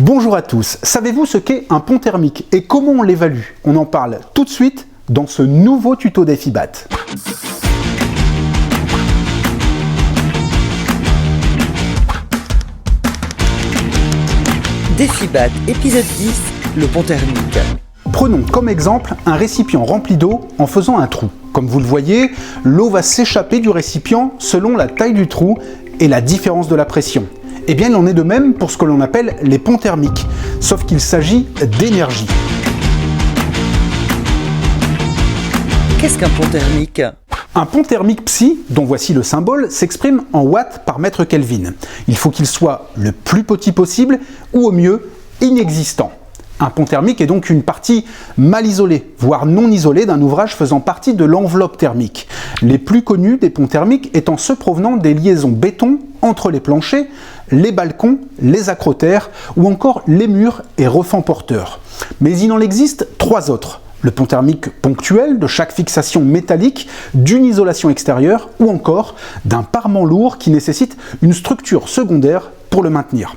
Bonjour à tous, savez-vous ce qu'est un pont thermique et comment on l'évalue? On en parle tout de suite dans ce nouveau tuto d'EFIBAT. d'EFIBAT, épisode 10, le pont thermique. Prenons comme exemple un récipient rempli d'eau en faisant un trou. Comme vous le voyez, l'eau va s'échapper du récipient selon la taille du trou et la différence de la pression. Eh bien, il en est de même pour ce que l'on appelle les ponts thermiques, sauf qu'il s'agit d'énergie. Qu'est-ce qu'un pont thermique? Un pont thermique psi, dont voici le symbole, s'exprime en watts par mètre Kelvin. Il faut qu'il soit le plus petit possible ou au mieux inexistant. Un pont thermique est donc une partie mal isolée, voire non isolée d'un ouvrage faisant partie de l'enveloppe thermique. Les plus connus des ponts thermiques étant ceux provenant des liaisons béton entre les planchers, les balcons, les acrotères ou encore les murs et refends porteurs. Mais il en existe trois autres. Le pont thermique ponctuel de chaque fixation métallique, d'une isolation extérieure ou encore d'un parement lourd qui nécessite une structure secondaire pour le maintenir.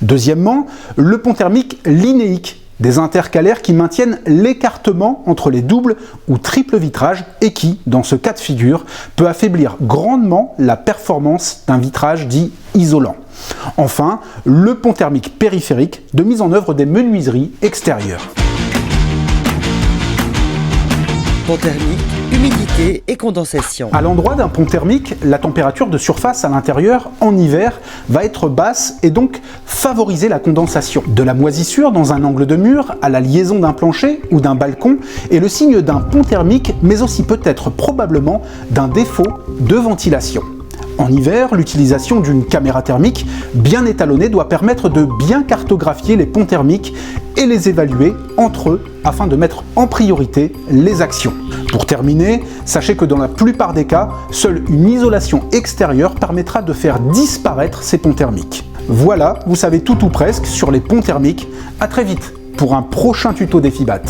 Deuxièmement, le pont thermique linéique, des intercalaires qui maintiennent l'écartement entre les doubles ou triples vitrages et qui, dans ce cas de figure, peut affaiblir grandement la performance d'un vitrage dit isolant. Enfin, le pont thermique périphérique de mise en œuvre des menuiseries extérieures. Pont thermique, humidité et condensation. À l'endroit d'un pont thermique, la température de surface à l'intérieur, en hiver, va être basse et donc favoriser la condensation. De la moisissure dans un angle de mur à la liaison d'un plancher ou d'un balcon est le signe d'un pont thermique, mais aussi peut-être probablement d'un défaut de ventilation. En hiver, l'utilisation d'une caméra thermique bien étalonnée doit permettre de bien cartographier les ponts thermiques et les évaluer entre eux afin de mettre en priorité les actions. Pour terminer, sachez que dans la plupart des cas, seule une isolation extérieure permettra de faire disparaître ces ponts thermiques. Voilà, vous savez tout ou presque sur les ponts thermiques. À très vite pour un prochain tuto d'EFIBAT.